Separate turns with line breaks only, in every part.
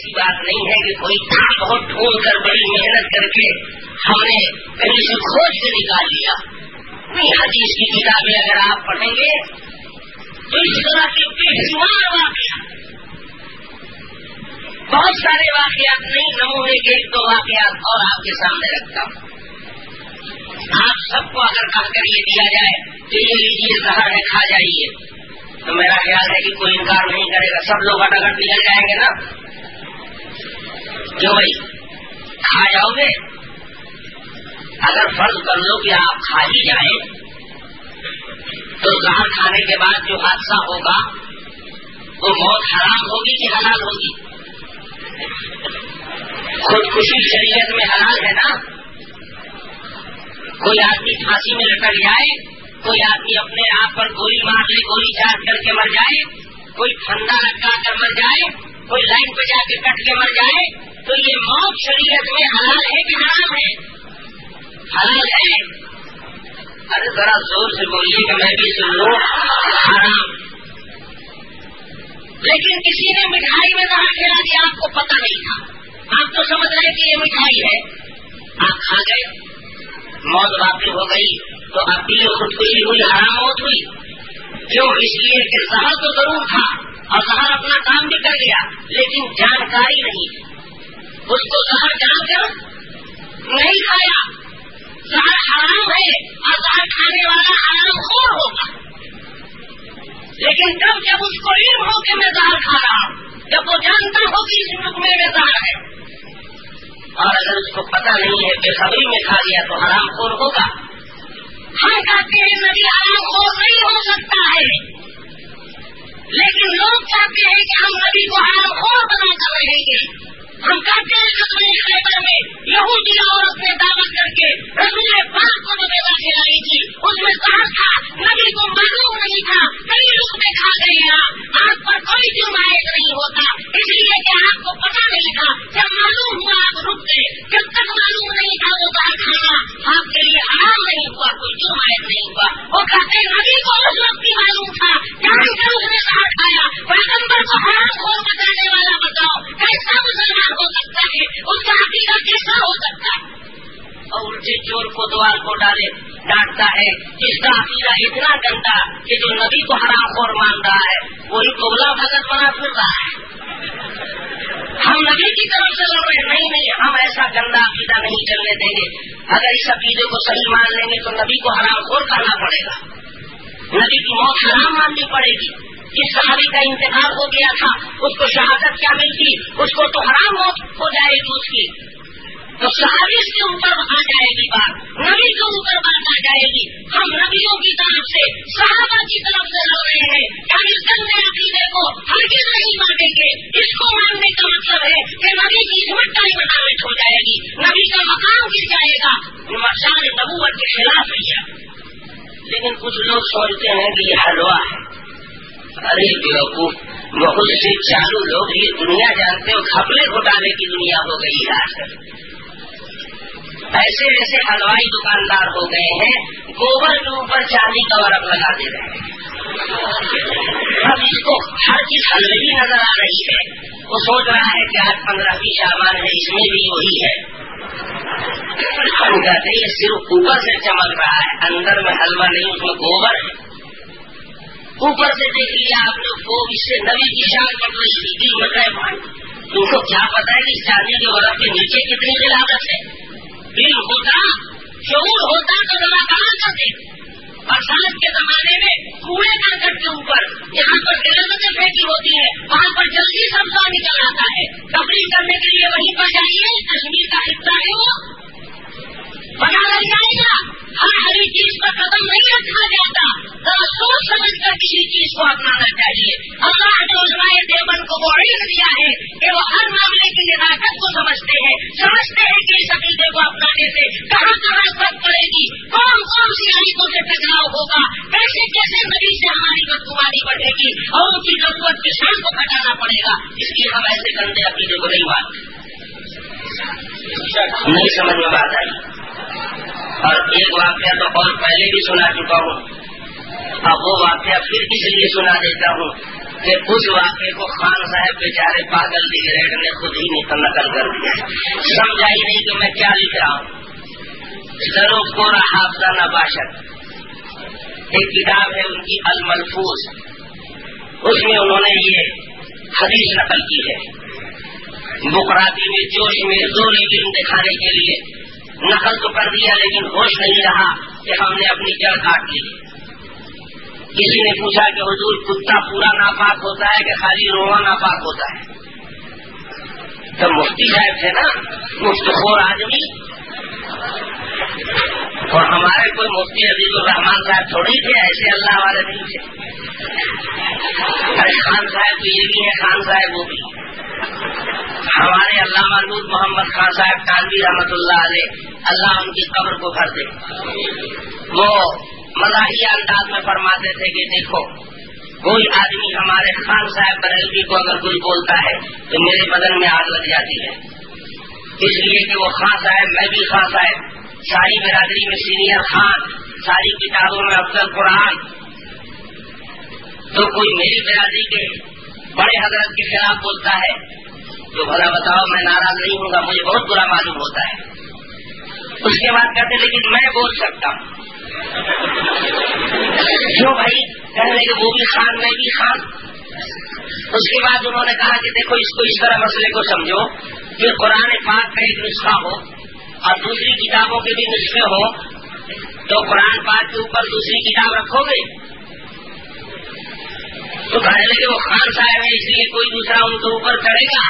ایسی بات نہیں ہے کہ کوئی بہت ڈھونڈ کر بڑی محنت کر کے ہم نے کہیں سے کھوج کے نکال لیا نہیں. حدیث کی کتابیں اگر آپ پڑھیں گے تو اس طرح کے بے شمار واقعات, بہت سارے واقعات نہیں, نمونے کے ایک دو واقعات اور آپ کے سامنے رکھتا ہوں. آپ سب کو اگر کہہ کر یہ دیا جائے کہ یہ لیجیے زہر ہے کھا جائیے تو میرا خیال ہے کہ کوئی انکار نہیں کرے گا, سب لوگ اٹاگٹ نکل جائیں گے نا. کیوں بھائی کھا جاؤ گے؟ اگر فرض کر لو کہ آپ کھا ہی جائیں تو زہر کھانے کے بعد جو حادثہ ہوگا وہ موت حرام ہوگی کہ حلال ہوگی؟ خودکشی شریعت میں حلال ہے نا. کوئی آدمی پھانسی میں لٹک جائے, کوئی آدمی اپنے آپ پر گولی مار لے, گولی چارج کر کے مر جائے, کوئی پھندا لٹکا کر مر جائے, کوئی لائن پہ جا کے کٹ کے مر جائے, تو یہ موت شریعت میں حلال ہے کہ حرام ہے؟ حلال ہے. ارے ذرا زور سے بولیے کہ میں بھی سن لوں. حرام. لیکن کسی نے مٹھائی میں زہر کھلا دیا, آپ کو پتہ نہیں تھا, آپ تو سمجھ رہے کہ یہ مٹھائی ہے, آپ کھا گئے, موت واقع ہو گئی, تو اب بھی یہ خودکشی ہوئی, حرام موت ہوئی. کیوں؟ اس لیے کہ زہر تو ضرور تھا اور زہر اپنا کام بھی کر گیا, لیکن جانکاری نہیں, اس کو زہر جان کر نہیں کھایا. زہر حرام ہے اور زہر کھانے والا حرام خور ہوگا. لیکن جب اس کو علم ہو کہ میں زہر کھا رہا ہوں, جب وہ جانتا ہو کہ اس لقمے میں زہر ہے, اور اگر اس کو پتہ نہیں ہے بے خبری میں کھا لیا تو حرام خور ہوگا. ہم کہتے ہیں نبی حرام خور نہیں ہو سکتا ہے, لیکن لوگ چاہتے ہیں کہ ہم نبی کو حرام خور بنا کر رہیں گے. ہم کہتے ہیں غزوہ خیبر میں یہودی عورت نے دعوت کر کے رسول پاک کو جو بیوہ کھلائی تھی اس میں زہر تھا, نبی کو معلوم نہیں تھا, کئی لقمے کھا گئے, آپ پر کوئی جرم عائد نہیں ہوتا, اس لیے کہ آپ کو پتہ نہیں تھا. جب معلوم ہوا آپ رک گئے, جب تک معلوم نہیں تھا وہ زہر کھانا آپ کے لیے حرام نہیں ہوا, کوئی جرم عائد نہیں ہوا. وہ کہتے ہیں نبی کو اس وقت بھی معلوم تھا, جان کر اس نے زہر کھایا. پیغمبر کو حرام خور بتانے والا بتاؤ کیسا مسلمان ہو سکتا ہے, اس کا عقیدہ کیسا ہو سکتا ہے؟ اور الٹے چور کو دوار کو ڈانٹتا ہے جس کا عقیدہ اتنا گندا کہ جو نبی کو حرام خور مان رہا ہے وہی قبلہ بھگت بنا پھر رہا ہے. ہم نبی کی طرف سے لڑ رہے نہیں, ہم ایسا گندا عقیدہ نہیں چلنے دیں گے. اگر اس عقیدے کو صحیح مان لیں گے تو نبی کو حرام خور کرنا پڑے گا, نبی کی موت حرام ماننی پڑے گی. جس صحابی کا انتقال ہو گیا تھا اس کو شہادت کیا ملتی, اس کو تو حرام موت ہو جائے گی اس کی, تو صحابی کے اوپر آ جائے گی بات, نبی کے اوپر بات آ جائے گی. ہم نبیوں کی طرف سے صحابہ کی طرف سے لڑ رہے ہیں, ہم اس گندے عقیدے کو ہرگز نہیں مانیں گے. اس کو ماننے کا مطلب ہے کہ نبی کی عظمت کا مطابق ہو جائے گی, نبی کا مقام گر جائے گا, شان نبوت کے خلاف ہے. لیکن کچھ لوگ سوچتے ہیں کہ یہ حلوہ ہے. ارے بیوقوف, بہت سے چالو لوگ یہ دنیا جانتے ہو گھپلے گھوٹالے کی دنیا ہو گئی ہے آج کل. ایسے ایسے حلوائی دکاندار ہو گئے ہیں, گوبر کے اوپر چاندی کا ورق لگا دے رہے ہیں. اب اس کو ہر چیز حلوئی نظر آ رہی ہے, وہ سوچ رہا ہے کہ آج 15 شعبان ہے, اس میں بھی وہی ہے. ہم کہتے ہیں یہ صرف اوپر سے چمک رہا ہے, اندر میں حلوہ نہیں, اس میں گوبر ہے. اوپر سے دیکھ لیا آپ نے, وہ اس سے نبی کی شان پڑ رہی تھی, دل میں کہے بھائی تم کو کیا پتا ہے کہ اس چاندی کے ورق کے نیچے کتنی خلافت ہے. علم ہوتا, شعور ہوتا تو ذرا کہاں کرتے. برسات کے زمانے میں کوڑے کرکٹ کے اوپر جہاں پر گرفتیں پھینکی ہوتی ہے وہاں پر جلدی سبزہ نکل آتا ہے. تفریح کرنے کے لیے وہیں پر جائیے, کشمیر کا حصہ ہے وہ, پتا لگ جائے گا. ہر چیز پر قدم نہیں رکھا جاتا, ذرا سوچ سمجھ کر کسی چیز کو اپنانا چاہیے. اللہ نے علماء دیوبند کو وہ علم دیا ہے کہ وہ ہر معاملے کی نزاکت کو سمجھتے ہیں کہ اس عقیدے کو اپنانے سے کہاں کہاں سب پڑے گی, کون کون سی حریفوں سے ٹکراؤ ہوگا, کیسے کیسے نبی سے ہماری بدگمانی بڑھے گی اور ان کی نبوت کی شان کو گھٹانا پڑے گا. اس لیے ہم ایسے گندے عقیدے کو نہیں مانتے. نہیں سمجھ میں بات آئی. اور ایک واقعہ تو اور پہلے بھی سنا چکا ہوں, اب وہ واقعہ پھر اس لیے سنا دیتا ہوں کہ اس واقعے کو خان صاحب بیچارے پاگل ڈگریڈ نے خود ہی نقل کر دیا. سمجھا ہی نہیں کہ میں کیا لکھ رہا ہوں. ضرور پورا حافظہ نباشد ایک کتاب ہے ان کی الملفوظ، اس میں انہوں نے یہ حدیث نقل کی ہے. بقراتی میں جوش میں زور علم دکھانے کے لیے نقل تو کر دیا، لیکن ہوش نہیں رہا کہ ہم نے اپنی جڑ کاٹ لی. کسی نے پوچھا کہ حضور کتا پورا ناپاک ہوتا ہے کہ خالی رونا ناپاک ہوتا ہے؟ تو مفتی صاحب تھے نا، مفتخور آدمی، اور ہمارے کوئی مفتی عزیز الرحمان صاحب تھوڑی تھے، ایسے اللہ والے نہیں تھے. ارے خان صاحب تو یہ بھی ہے، خان صاحب وہ بھی. ہمارے علامہ نور محمد خان صاحب تانوی رحمۃ اللہ علیہ، اللہ ان کی قبر کو بھر دے، وہ مزاحیہ انداز میں فرماتے تھے کہ دیکھو کوئی آدمی ہمارے خان صاحب بریلوی کو اگر کچھ بولتا ہے تو میرے بدن میں آگ لگ جاتی ہے، اس لیے کہ وہ خان صاحب، میں بھی خان صاحب، ساری برادری میں سینئر خان، ساری کتابوں میں افضل قرآن. تو کوئی میری برادری کے بڑے حضرت کے خلاف بولتا ہے تو بھلا بتاؤ میں ناراض نہیں ہوں گا، مجھے بہت برا معلوم ہوتا ہے. اس کے بعد کہتے لیکن میں بول سکتا ہوں. جو بھائی کہنے لگے وہ بھی خان میں بھی خان. اس کے بعد انہوں نے کہا کہ دیکھو اس کو اس طرح مسئلے کو سمجھو کہ قرآن پاک کا ایک نسخہ ہو اور دوسری کتابوں کے بھی نسخے ہو، تو قرآن پاک کے اوپر دوسری کتاب رکھو گے؟ تو کہنے لگے وہ خان صاحب ہے اس لیے کوئی دوسرا ان کے اوپر چڑھے گا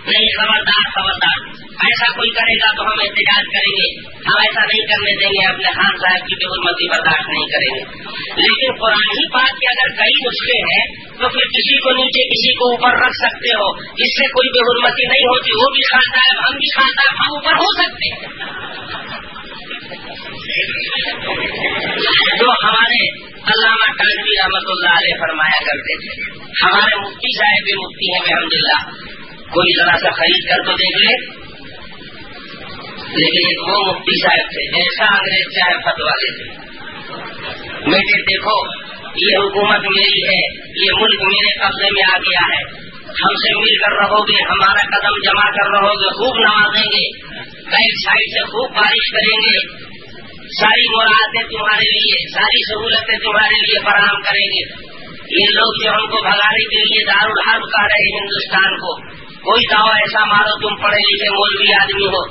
نہیں. خبردار خبردار، ایسا کوئی کرے گا تو ہم احتجاج کریں گے، ہم ایسا نہیں کرنے دیں گے، اپنے خان صاحب کی بے حرمتی برداشت نہیں کریں گے. لیکن قرآن ہی پاک کے اگر کئی نسخے ہیں تو پھر کسی کو نیچے کسی کو اوپر رکھ سکتے ہو، اس سے کوئی بے حرمتی نہیں ہوتی. وہ بھی خان صاحب، ہم بھی خان صاحب، ہم اوپر ہو سکتے ہیں. جو ہمارے علامہ تانوی رحمۃ اللہ علیہ فرمایا کرتے تھے، ہمارے مفتی صاحب بھی مفتی ہیں الحمدللہ، کوئی ذرا سا خرید کر تو دیکھ لے. لیکن ایک وہ مفتی صاحب تھے ایسا انگریز چاہے فتوا دیتے، بیٹے دیکھو یہ حکومت میری ہے، یہ ملک میرے قبضے میں آ گیا ہے، ہم سے مل کر رہو گے، ہمارا قدم جمع کر رہو گے، خوب نوازیں گے، بیک سائڈ سے خوب بارش کریں گے، ساری مراحتیں تمہارے لیے، ساری سہولتیں تمہارے لیے فراہم کریں گے. یہ لوگ جو ہم کو بھگانے کے لیے دارالحرب کہہ رہے ہیں ہندوستان کو، کوئی دعویٰ ایسا مارو، تم پڑھے لکھے مولوی آدمی ہو،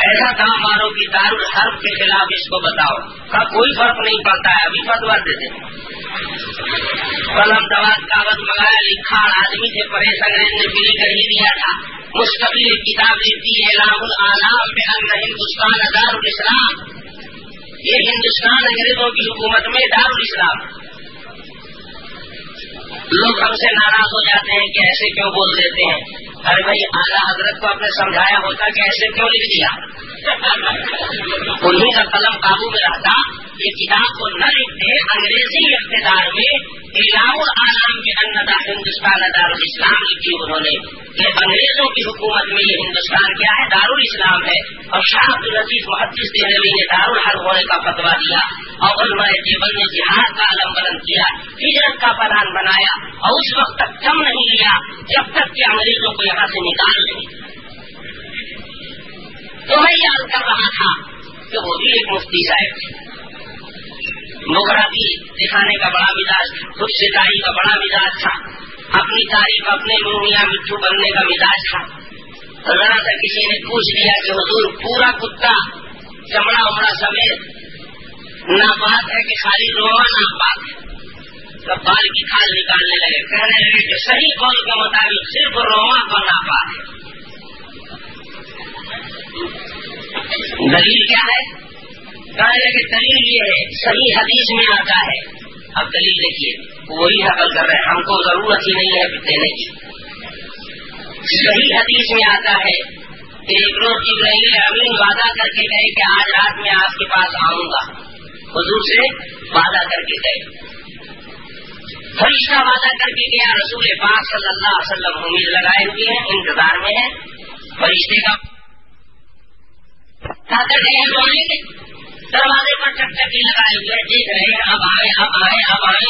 ایسا دعویٰ مارو کہ دارالحرب کے خلاف اس کو بتاؤ. کا کوئی فرق نہیں پڑتا ہے، ابھی فتوا دیتے ہیں. قلم دوات کاغذ منگایا، لکھا، آدمی تھے پریش، انگریز نے فری کر ہی دیا تھا. مستقل کتاب لکھتی ہے اعلام العالم بان ہندوستان دارالاسلام، یہ ہندوستان انگریزوں کی حکومت میں دارالاسلام. لوگ ہم سے ناراض ہو جاتے ہیں کہ ایسے کیوں بول دیتے ہیں. ارے بھائی اعلیٰ حضرت کو آپ نے سمجھایا ہوتا کہ ایسے کیوں لکھ دیا؟ انہیں کا قلم قابو میں رہتا، یہ کتاب کو نہ لکھتے. انگریزی اقتدار میں اعلام العالم کے ان ہندوستان دارالاسلام لکھی انہوں نے کہ انگریزوں کی حکومت میں یہ ہندوستان کیا ہے، دارالاسلام ہے. اور شاہ عبدالعزیز محدث دہلوی نے دارالحرب ہونے کا فتوا دیا، اور علماء دیوبند نے جہاد کا علم بلند کیا، ہجرت کا پلان بنایا، اور اس وقت تک کم نہیں لیا جب تک کہ انگریزوں کو یہاں سے نکال لیں. تو میں یاد کر رہا تھا کہ وہ بھی ایک مفتی صاحب تھے. مغربی دکھانے کا بڑا مزاج، خود ستائی کا بڑا مزاج تھا، اپنی تعریف اپنے منہ میاں مٹھو بننے کا مزاج تھا. ذرا سا کسی نے پوچھ لیا کہ حضور پورا کتا چمڑا امڑا سمیت ناپاک ہے کہ خالی روما ناپاک ہے؟ تو بال کی کھال نکالنے لگے، کہنے لگے کہ صحیح قول کے مطابق صرف روما پر ناپاک ہے. دلیل کیا ہے؟ کہنے لگے دلیل یہ ہے صحیح حدیث میں آتا ہے. اب دلیل دیکھیے، وہی حقل کر رہے ہیں، ہم کو ضرورت ہی نہیں ہے دینے کی. صحیح حدیث میں آتا ہے کہ ایک روز جبرائیل امین وعدہ کر کے گئے کہ آج رات میں آپ کے پاس آؤں گا. حضور سے وعدہ کر کے گئے، فرشتہ وعدہ کر کے گیا، رسول پاک صلی اللہ علیہ وسلم امید لگائے ہوئے ہیں، انتظار میں ہیں. فرشتے کا آئیں گے، دروازے پر چکچکی لگائے ہوئے دیکھ رہے ہیں اب آئے اب آئے اب آئے.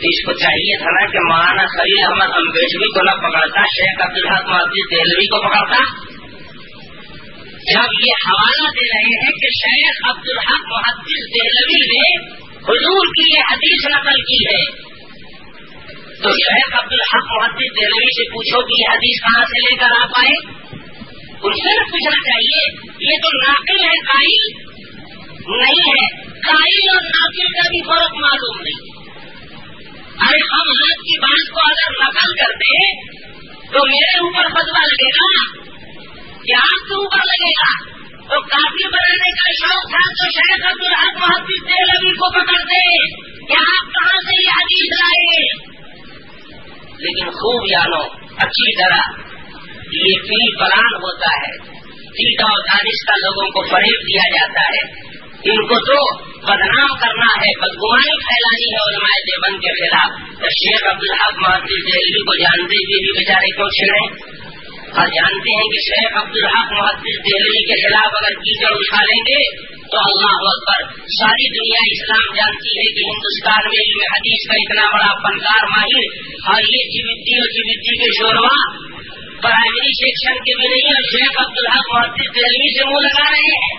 تو اس کو چاہیے تھا نا کہ مولانا خلیل احمد امبیڈوی کو نہ پکڑتا، شیخ عبدالحق محدث دہلوی کو پکڑتا. جب یہ حوالہ دے رہے ہیں کہ شیخ عبدالحق محدث دہلوی نے حضور کی یہ حدیث نقل کی ہے، تو شیخ عبدالحق محدث دہلوی سے پوچھو کہ یہ حدیث کہاں سے لے کر آپ آئے. ان سے پوچھنا چاہیے. یہ تو ناقل ہے، قائل نہیں ہے. قائل اور ناقل کا بھی فرق معلوم نہیں. ارے ہم آپ کی بات کو اگر نقل کرتے تو میرے اوپر فتویٰ لگے گا یا آپ کے اوپر لگے گا. تو کافی بنانے کا شوق تھا تو شیخ عبدالحق محدث دہلوی کو پکڑتے کہ آپ کہاں سے یہ حدیث لائے. لیکن خوب جانو اچھی طرح، یہ فیل پلان ہوتا ہے، سیدھا اور دانستہ لوگوں کو فریب دیا جاتا ہے. ان کو تو بدنام کرنا ہے، بدگمانی پھیلانی ہے علماء دیوبند کے خلاف. تو شیخ عبدالحق محدث دہلوی کو جانتے ہوئے بھی بیچارے کیوں چھڑے؟ اور جانتے ہیں کہ شیخ عبدالحق محدث دہلوی کے خلاف اگر کیچڑ اچھالیں گے تو اللہ اکبر، ساری دنیا اسلام جانتی ہے کہ ہندوستان میں علم حدیث کا اتنا بڑا فنکار ماہر، اور یہ چبتی کے شوروا پرائمری سیکشن کے بھی نہیں، اور شیخ عبدالحق محدث دہلوی سے منہ لگا رہے ہیں.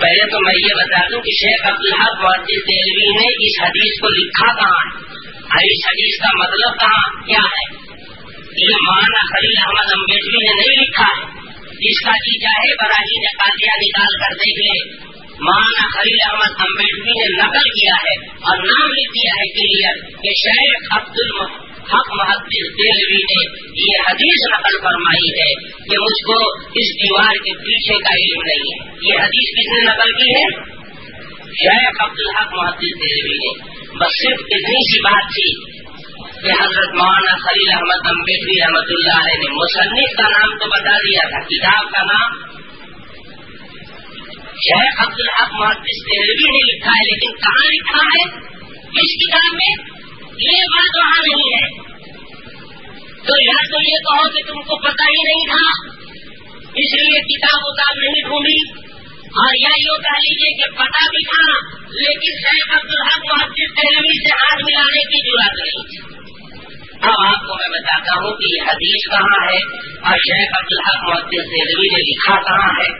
پہلے تو میں یہ بتا دوں کہ شیخ عبدالحق محدث دہلوی نے اس حدیث کو لکھا کہاں ہے اور اس حدیث کا مطلب کہاں کیا ہے. یہ مولانا خلیل احمد امبیڈوی نے نہیں لکھا ہے. جس کا جی چاہے براہین قاضیہ نکال کر دیکھ لے. مولانا خلیل احمد امبیڈوی نے نقل کیا ہے اور نام لکھ دیا ہے کلیئر کہ شیخ عبدالحق محدث دہلوی نے یہ حدیث نقل فرمائی ہے کہ مجھ کو اس دیوار کے پیچھے کا علم نہیں ہے. یہ حدیث کس نے نقل کی ہے؟ شیخ عبدالحق محدث دہلوی نے. بس صرف اتنی سی بات تھی کہ حضرت مولانا خلیل احمد امبیڈوی رحمۃ اللہ علیہ نے مصنف کا نام تو بتا دیا تھا، کتاب کا نام شیخ عبدالحق محدث دہلوی نے لکھا ہے، لیکن کہاں لکھا ہے اس کتاب میں یہ بات وہاں نہیں ہے. تو یا تو یہ کہو کہ تم کو پتہ ہی نہیں تھا اس لیے کتاب نہیں ڈھونڈی، اور یا یوں کہہ لیجیے کہ پتہ بھی تھا لیکن شیخ عبدالحق محدث دہلوی سے ہاتھ ملانے کی ضرورت نہیں تھی. اب آپ کو میں بتاتا ہوں کہ یہ حدیث کہاں ہے اور شیخ عبدالحق محدث دہلوی نے لکھا کہاں ہے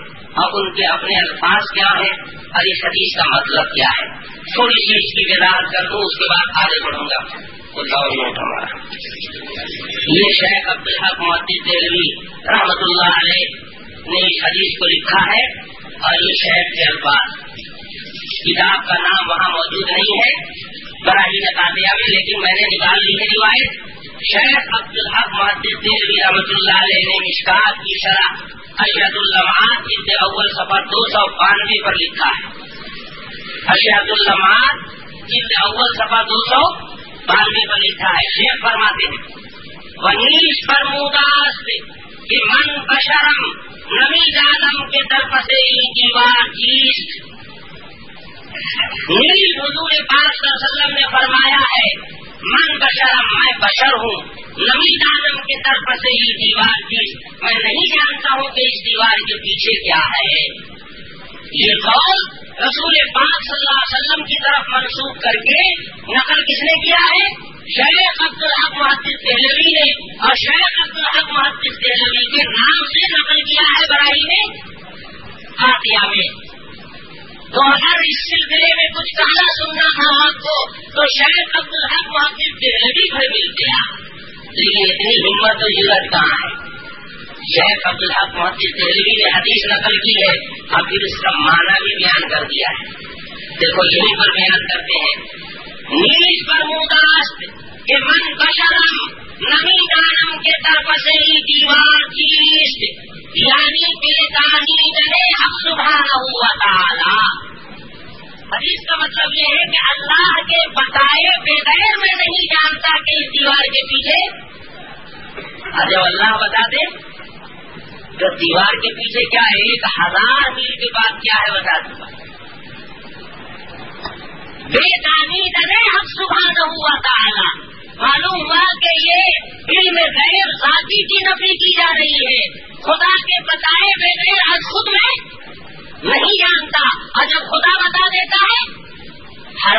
اور ان کے اپنے الفاظ کیا ہیں اور اس حدیث کا مطلب کیا ہے. تھوڑی سی اس کی وضاحت کر دوں، اس کے بعد آگے بڑھوں گا. ہمارا یہ شیخ عبدالحق محدث دہلوی رحمۃ اللہ علیہ نے اس حدیث کو لکھا ہے اور یہ شیخ کے الفاظ. کتاب کا نام وہاں موجود نہیں ہے براہین قاضیہ میں، لیکن میں نے نکال لی ہے روایت. شیخ عبدالحق محدث دہلوی رحمۃ اللہ علیہ نے مشکات کی شرح اشرت اللمعات جلد اول صفحہ 292 پر لکھا ہے. اشرت اللمعات جلد اول صفحہ 292 پر لکھا ہے. شیخ فرماتے ہیں ونیش فرموداست کہ من بشرم نمی آدم کے طرف سے دیوار چیز. نیز حضور پاک صلی اللہ علیہ وسلم نے فرمایا ہے من بشرم، میں بشر ہوں، نمی آدم کے طرف سے ہی دیوار چیز، میں نہیں جانتا ہوں کہ اس دیوار کے پیچھے کیا ہے. یہ قول رسول پاک صلی اللہ علیہ وسلم کی طرف منسوخ کر کے نقل کس نے کیا ہے؟ شیخ عبدالحق محدث دہلوی نے، اور شیخ عبدالحق محدث دہلوی کے نام سے نقل کیا ہے براہین قاضیہ میں. تو اگر اس سلسلے میں کچھ کہنا سننا تھا آپ کو تو شیخ عبدالحق محدث دہلوی پر مل گیا. لیکن اتنی ہمت و جرأت کہاں ہے؟ شیخ عبدالحق محدث دہلوی نے حدیث نقل کی ہے اور پھر اس کا معنی بھی بیان کر دیا ہے. دیکھو یہیں پر بیان کرتے ہیں نیز فرموداست کہ من بشرم نمی دانم کے طرف سے ہی دیوار چیست، یعنی بےتانید حق سبحانہ و تعالی. حدیث کا مطلب یہ ہے کہ اللہ کے بتائے بغیر میں نہیں جانتا کہ اس دیوار کے پیچھے، اور جب اللہ بتا دے تو دیوار کے پیچھے کیا ہے، 1000 میل کے بعد کیا ہے بتا دوں. بےتانید حق سبحانہ و تعالی. معلوم ہوا کہ یہ علم غیر ذاتی کی نفی کی جا رہی ہے. خدا کے بتائے بغیر از خود میں نہیں جانتا، اور جب خدا بتا دیتا ہے ہر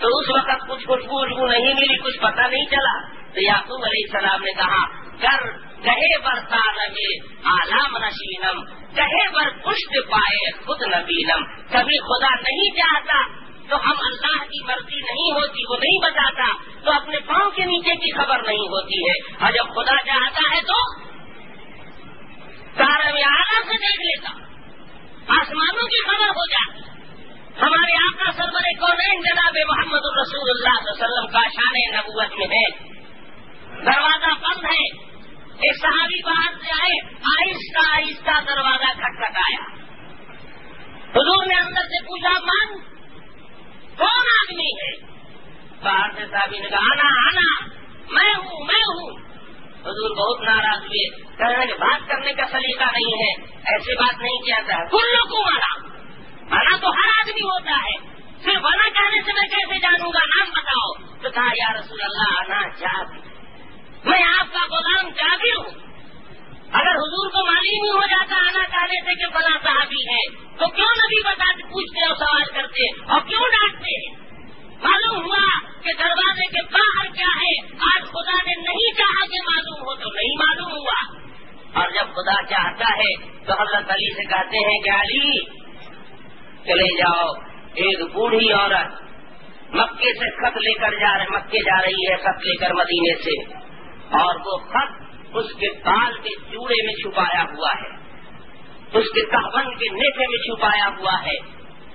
تو اس وقت کچھ خوشبو نہیں ملی, کچھ پتہ نہیں چلا. تو یعقوب علیہ السلام نے کہا کر کہے بر تالب آلام نشینم, کہے بر پشت پائے خود نبینم. کبھی خدا نہیں چاہتا تو ہم اللہ کی مرضی نہیں ہوتی, وہ نہیں بتاتا تو اپنے پاؤں کے نیچے کی خبر نہیں ہوتی ہے, اور جب خدا چاہتا ہے تو تارے میں آلہ سے دیکھ لیتا, آسمانوں کی خبر ہو جاتی. ہمارے آقا سرور کونین جناب محمد الرسول اللہ صلی اللہ علیہ وسلم کا شان نبوت میں ہے. دروازہ بند ہے, ایک صحابی باہر سے آئے, آہستہ آہستہ دروازہ کھٹکھٹایا. حضور نے اندر سے پوچھا من کون آدمی ہے؟ باہر سے صحابی نے کہا آنا آنا, میں ہوں میں ہوں. حضور بہت ناراض ہوئے, کہہ رہے بات کرنے کا سلیقہ نہیں ہے, ایسی بات نہیں کہتا ہے. کل لوگ کو آنا تو ہر آدمی ہوتا ہے, صرف آنا کہنے سے میں کیسے جانوں گا, نام بتاؤ. تو کہا یا رسول اللہ آنا جابر, میں آپ کا غلام جابر ہوں. اگر حضور کو معلوم ہی ہو جاتا آنا کہنے سے کہ فلاں صحابی ہے تو کیوں نبی بتاتے, پوچھتے اور سوال کرتے اور کیوں ڈانٹتے ہیں؟ معلوم ہوا کہ دروازے کے باہر کیا ہے, آج خدا نے نہیں چاہا کہ معلوم ہو تو نہیں معلوم ہوا. اور جب خدا چاہتا ہے تو حضرت علی سے کہتے ہیں کہ علی چلے جاؤ, ایک بوڑھی عورت مکے سے خط لے کر مکے جا رہی ہے, خط لے کر مدینے سے, اور وہ خط اس کے بال کے جوڑے میں چھپایا ہوا ہے, اس کے تہبند کے نیفے میں چھپایا ہوا ہے.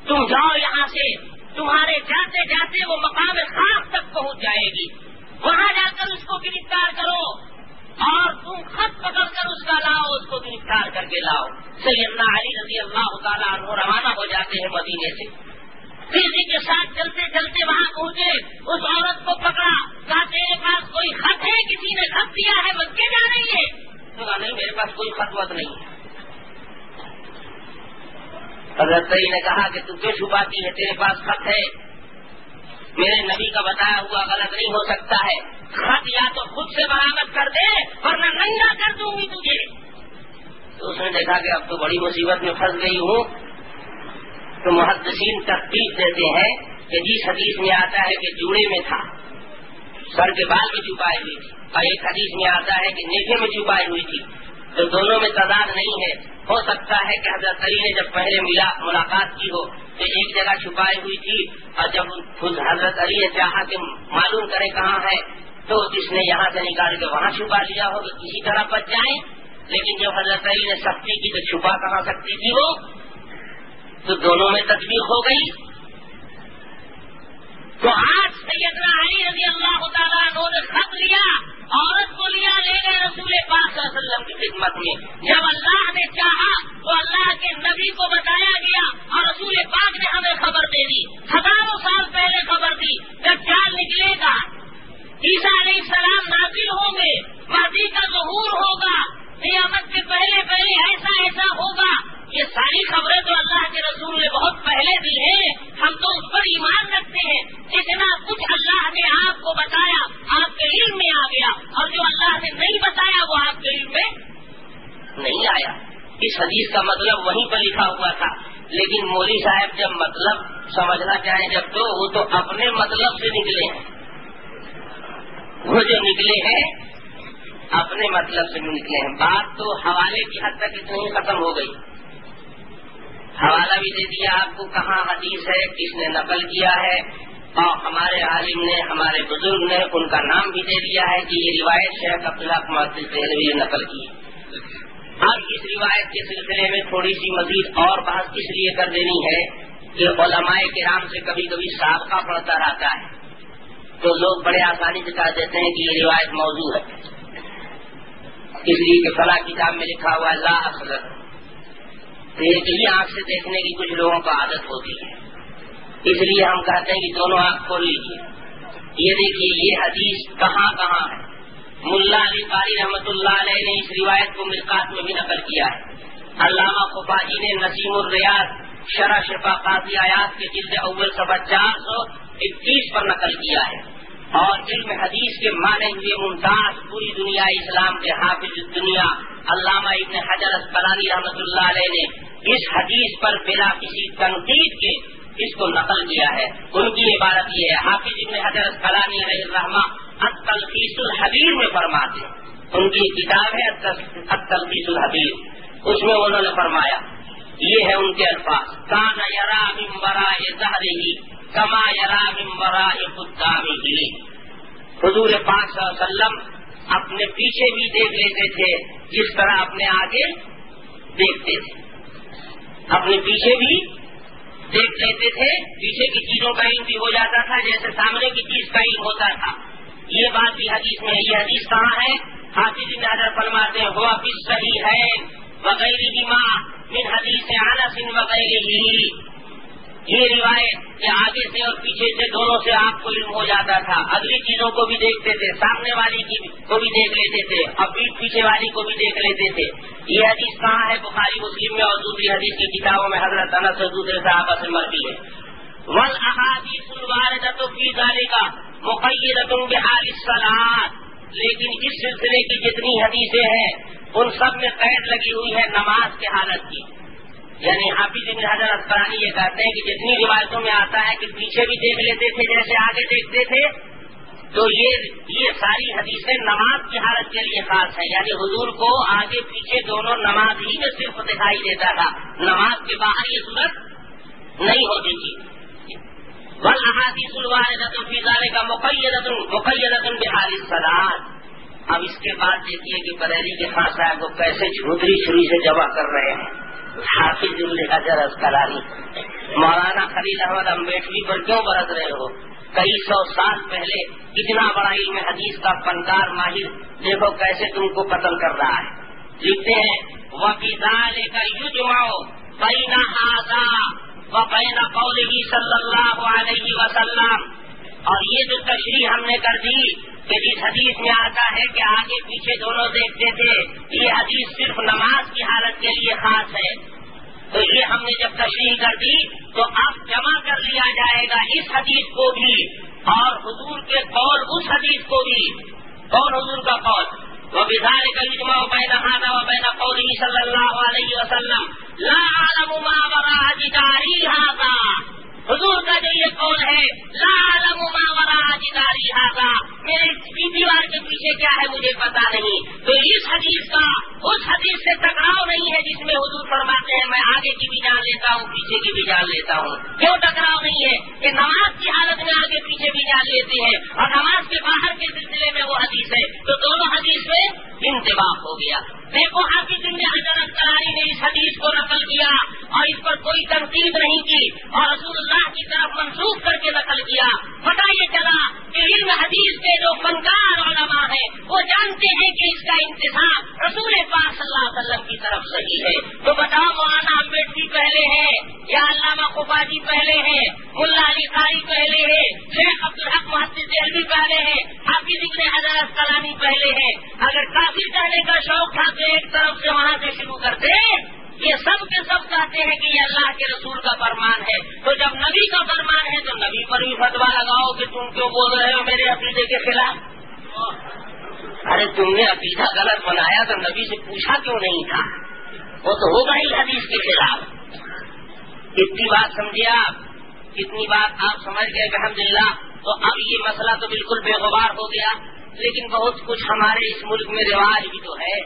تم جاؤ یہاں سے, تمہارے جاتے جاتے وہ مقام خاص تک پہنچ جائے گی, وہاں جا کر اس کو گرفتار کرو اور تم خط پکڑ کر اس کا لاؤ, اس کو گرفتار کر کے لاؤ. سیدنا علی رضی اللہ تعالیٰ عنہ روانہ ہو جاتے ہیں مدینے سے. تیزی کے ساتھ چلتے چلتے وہاں پہنچے, اس عورت کو پکڑا, کہا تیرے پاس کوئی خط ہے, کسی نے خط دیا ہے, مکے جا رہی ہے؟ کہا نہیں میرے پاس کوئی خط وط نہیں ہے. حضرت علی نے کہا کہ تم کیوں چھپاتی ہے, تیرے پاس خط ہے, میرے نبی کا بتایا ہوا غلط نہیں ہو سکتا ہے, خط یا تو خود سے برآمد کر دے ورنہ ننگا کر دوں گی تجھے. تو اس نے دیکھا کہ اب تو بڑی مصیبت میں پھنس گئی ہوں. تو محدثین تحقیق دیتے ہیں کہ جس حدیث میں آتا ہے کہ جوڑے میں تھا, سر کے بال میں چھپائی ہوئی تھی, اور ایک حدیث میں آتا ہے کہ نیفے میں چھپائی ہوئی تھی, تو دونوں میں تضاد نہیں ہے. ہو سکتا ہے کہ حضرت علی نے جب پہلے ملاقات کی ہو تو ایک جگہ چھپائی ہوئی تھی, اور جب خود حضرت علی نے چاہا کہ معلوم کرے کہاں ہے تو اس نے یہاں سے نکال کے وہاں چھپا لیا ہو تو کسی طرح بچ جائیں. لیکن جب حضرت علی نے سختی کی تو چھپا کہاں سکتی تھی وہ, تو دونوں میں تطبیق ہو گئی. تو آج سیدنا علی رضی اللہ تعالیٰ عنہ نے خط لیا, عورت کو لیا, لے گئے رسول پاک صلی اللہ علیہ وسلم کی خدمت میں. جب اللہ نے چاہا تو اللہ کے نبی کو بتایا گیا اور رسول پاک نے ہمیں خبر دے دی, ہزاروں سال پہلے خبر دی. دجال نکلے گا, عیسیٰ علیہ السلام نازل ہوں گے, مہدی کا ظہور ہوگا, قیامت کے پہلے پہلے ایسا ایسا ہوگا. یہ ساری خبریں تو اللہ کے رسول نے بہت پہلے دی ہیں, ہم تو اس پر ایمان رکھتے ہیں. جتنا کچھ اللہ نے آپ کو بتایا آپ کے علم میں آ گیا, اور جو اللہ نے نہیں بتایا وہ آپ کے علم میں نہیں آیا. اس حدیث کا مطلب وہیں پر لکھا ہوا تھا, لیکن مولوی صاحب جب مطلب سمجھنا چاہیں جب تو وہ تو اپنے مطلب سے نکلے ہیں, وہ جو نکلے ہیں اپنے مطلب سے نکلے ہیں. بات تو حوالے کی حد تک اتنی ختم ہو گئی. حوالہ بھی دے دیا آپ کو, کہاں حدیث ہے, کس نے نقل کیا ہے, اور ہمارے عالم نے, ہمارے بزرگ نے ان کا نام بھی دے دیا ہے کہ یہ روایت شیخ عبداللہ محدث دہلوی نے نقل کی. اب اس روایت کے سلسلے میں تھوڑی سی مزید اور بحث اس لیے کر دینی ہے کہ علماء کرام سے کبھی کبھی سابقہ پڑتا رہتا ہے, تو لوگ بڑے آسانی سے کہہ دیتے ہیں کہ یہ روایت موضوع ہے, اس لیے کہ فلاں کتاب میں لکھا ہوا لا اصل. تو ایک ہی آنکھ سے دیکھنے کی کچھ لوگوں کو عادت ہوتی ہے, اس لیے ہم کہتے ہیں کہ دونوں آنکھ کھول لیجیے. یہ دیکھیے یہ حدیث کہاں کہاں ہے. ملا علی قاری رحمۃ اللہ علیہ نے اس روایت کو مرقات میں بھی نقل کیا ہے. علامہ خفاجی نے نسیم الریاض شرح شفا قاضی آیات کے جلد اول صفحہ 421 پر نقل کیا ہے. اور علم حدیث کے مانے ہوئے ممتاز پوری دنیا اسلام کے حافظ دنیا علامہ ابن حجر اسقلانی رحمۃ اللہ علیہ نے اس حدیث پر بلا کسی تنقید کے اس کو نقل کیا ہے. ان کی عبارت یہ ہے. حافظ ابن حجر اسقلانی علیہ الرحمہ التلخیص الحبیر میں فرماتے ہیں. ان کی کتاب ہے التلخیص الحبیر, اس میں انہوں نے فرمایا, یہ ہے ان کے الفاظ, کان یرا من وراء ظہرہ کما یرا من وراء قدامہ. حضور پاک صلی اللہ علیہ وسلم اپنے پیچھے بھی دیکھ لیتے تھے جس طرح اپنے آگے دیکھتے تھے. اپنے پیچھے بھی دیکھ لیتے تھے, پیچھے کی چیزوں کا علم بھی ہو جاتا تھا جیسے سامنے کی چیز کا علم ہوتا تھا. یہ بات بھی حدیث میں ہے. یہ حدیث کہاں ہے؟ حافظ ابن حجر فرماتے ہیں ہوا فی الصحیحین وغیرہما من حدیث انس وغیرہ. یہ روایت کہ آگے سے اور پیچھے سے دونوں سے آپ کو علم ہو جاتا تھا, اگلی چیزوں کو بھی دیکھتے تھے, سامنے والی کو بھی دیکھ لیتے تھے, اور پیچھے والی کو بھی دیکھ لیتے تھے. یہ حدیث کہاں ہے؟ بخاری مسلم میں اور دوسری حدیث کی کتابوں میں حضرت انس سے دوسرے صحابہ سے مرفوع ہے. والاحادیث الواردۃ فی ذلک مقیدۃ بحال الصلاۃ. لیکن اس سلسلے کی جتنی حدیثیں ہیں ان سب میں قید لگی ہوئی ہے نماز کی حالت کی. یعنی حافظ ابن حجر اسقلانی یہ کہتے ہیں کہ جتنی روایتوں میں آتا ہے کہ پیچھے بھی دیکھ لیتے تھے جیسے آگے دیکھتے تھے, تو یہ ساری حدیثیں نماز کی حالت کے لیے خاص ہے. یعنی حضور کو آگے پیچھے دونوں نماز ہی میں صرف دکھائی دیتا تھا, نماز کے باہر یہ صورت نہیں ہوتی تھی. والاحادیث الواردۃ فی ذلک مقیدۃ بحال الصلاۃ. اب اس کے بعد دیکھیے کہ بریلی کے خاص صاحب کو کیسے جھوتری چھری سے جمع کر رہے ہیں. حافظ ابن حجر اسقلانی مولانا خلیل احمد امبیڈکری پر کیوں برت رہے ہو؟ کئی سو سال پہلے اتنا بڑا علم حدیث کا فنکار ماہر دیکھو کیسے تم کو قتل کر رہا ہے. لکھتے ہیں وَبِذَلِكَ يُجْمَعُ بَيْنَ هَذَا وَبَيْنَ قَوْلِهِ صلی اللہ علیہ وسلم. اور یہ جو تشریح ہم نے کر دی کہ جس حدیث میں آتا ہے کہ آگے پیچھے دونوں دیکھتے تھے, یہ حدیث صرف نماز کی حالت کے لیے خاص ہے. تو یہ ہم نے جب تشریح کر دی تو اب جمع کر لیا جائے گا اس حدیث کو بھی اور حضور کے قول اس حدیث کو بھی. کون حضور کا قول؟ وَبِذَلِكَ يُجْمَعُ بَيْنَ هَذَا وَبَيْنَ قَوْلِهِ صلی اللہ علیہ وسلم لَا أَعْلَمُ مَا وَرَاءَ جِدَارِي هَذَا. حضور کا جو یہ قول ہے لا اعلم ما وراء جداری ھذا, میرے اس دیوار کے پیچھے کیا ہے مجھے پتا نہیں. تو اس حدیث کا اس حدیث سے ٹکراؤ نہیں ہے جس میں حضور فرماتے ہیں میں آگے کی بھی جان لیتا ہوں پیچھے کی بھی جان لیتا ہوں. کیوں ٹکراؤ نہیں ہے؟ کہ نماز کی حالت میں آگے پیچھے بھی جان لیتے ہیں اور نماز کے باہر کے سلسلے میں وہ حدیث ہے, تو دونوں حدیث میں انتباہ ہو گیا. دیکھو حافظ ابن حجر اسقلانی نے اس حدیث کو نقل کیا اور اس پر کوئی تنقید نہیں کی اور رسول اللہ کی طرف منسوخ کر کے نقل کیا. پتہ یہ چلا کہ علم حدیث کے جو فنکار علماء ہیں وہ جانتے ہیں کہ اس کا انتساب رسول پاک صلی اللہ علیہ وسلم کی طرف صحیح ہے. تو بتاؤ مولانا امبیڈکری پہلے ہے یا علامہ قبادی پہلے ہے, ملا علی قاری پہلے ہے, شیخ عبدالحق محدث دہلوی پہلے ہے, حافظ ابن حجر اسقلانی پہلے ہے. اگر کافر کہنے کا شوق تھا تو ایک طرف سے وہاں سے شروع کرتے. یہ سب کے سب کہتے ہیں کہ یہ اللہ کے رسول کا فرمان ہے. تو جب نبی کا فرمان ہے تو نبی پر بھی فتوا لگاؤ کہ تم کیوں بول رہے ہو میرے عقیدے کے خلاف. ارے تم نے عقیدہ غلط بنایا تو نبی سے پوچھا کیوں نہیں تھا؟ وہ تو ہوگا ہی حدیث کے خلاف. اتنی بات سمجھے آپ, اتنی بات آپ سمجھ گئے الحمدللہ. تو اب یہ مسئلہ تو بالکل بے غبار ہو گیا. لیکن بہت کچھ ہمارے اس ملک میں رواج بھی تو ہے.